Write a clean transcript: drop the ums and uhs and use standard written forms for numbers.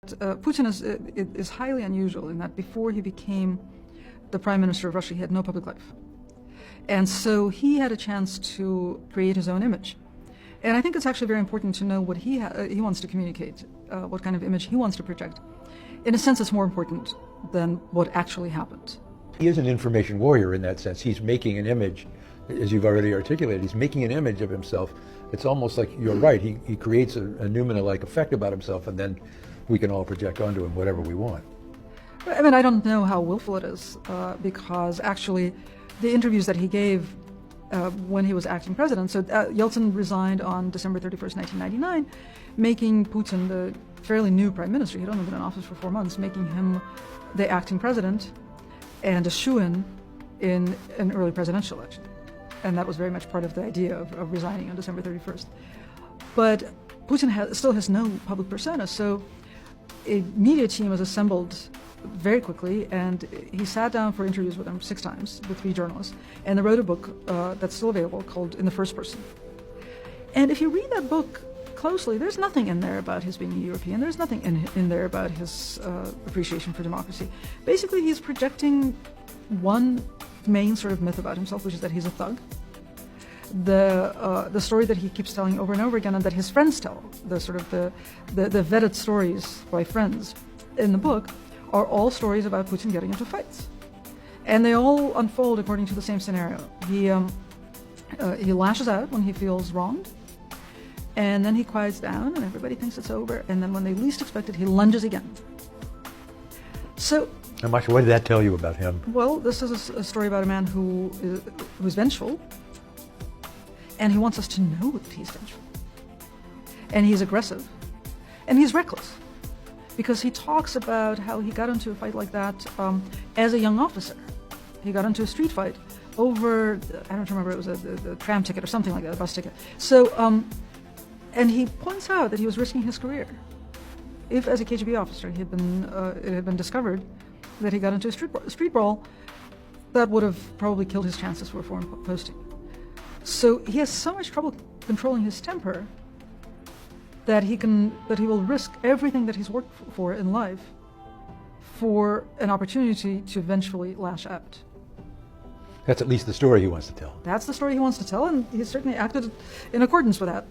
Putin is highly unusual in that before he became the prime minister of Russia, he had no public life. And so he had a chance to create his own image. And I think it's actually very important to know what he wants to communicate, what kind of image he wants to project. In a sense, it's more important than what actually happened. He is an information warrior in that sense. He's making an image, as you've already articulated, he's making an image of himself. It's almost like, you're right, he creates a Numina-like effect about himself, and then we can all project onto him whatever we want. I mean, I don't know how willful it is, because actually the interviews that he gave when he was acting president, so Yeltsin resigned on December 31st, 1999, making Putin the fairly new prime minister. He'd only been in office for 4 months, making him the acting president and a shoo-in in an early presidential election. And that was very much part of the idea of resigning on December 31st. But Putin still has no public persona, so a media team was assembled very quickly, and he sat down for interviews with them 6 times, with 3 journalists, and they wrote a book that's still available called In the First Person. And if you read that book closely, there's nothing in there about his being a European, there's nothing in there about his appreciation for democracy. Basically, he's projecting one main sort of myth about himself, which is that he's a thug. The story that he keeps telling over and over again, and that his friends tell, the sort of the vetted stories by friends in the book, are all stories about Putin getting into fights, and they all unfold according to the same scenario. He lashes out when he feels wronged, and then he quiets down, and everybody thinks it's over, and then when they least expect it, he lunges again. So. And Masha, what did that tell you about him? Well, this is a story about a man who's vengeful, and he wants us to know that he's vengeful. And he's aggressive, and he's reckless, because he talks about how he got into a fight like that as a young officer. He got into a street fight over, I don't remember, it was a tram ticket or something like that, a bus ticket. So, and he points out that he was risking his career. If, as a KGB officer, it had been discovered that he got into a street brawl, that would have probably killed his chances for a foreign posting. So he has so much trouble controlling his temper that he will risk everything that he's worked for in life for an opportunity to eventually lash out. That's at least the story he wants to tell. That's the story he wants to tell, and he's certainly acted in accordance with that.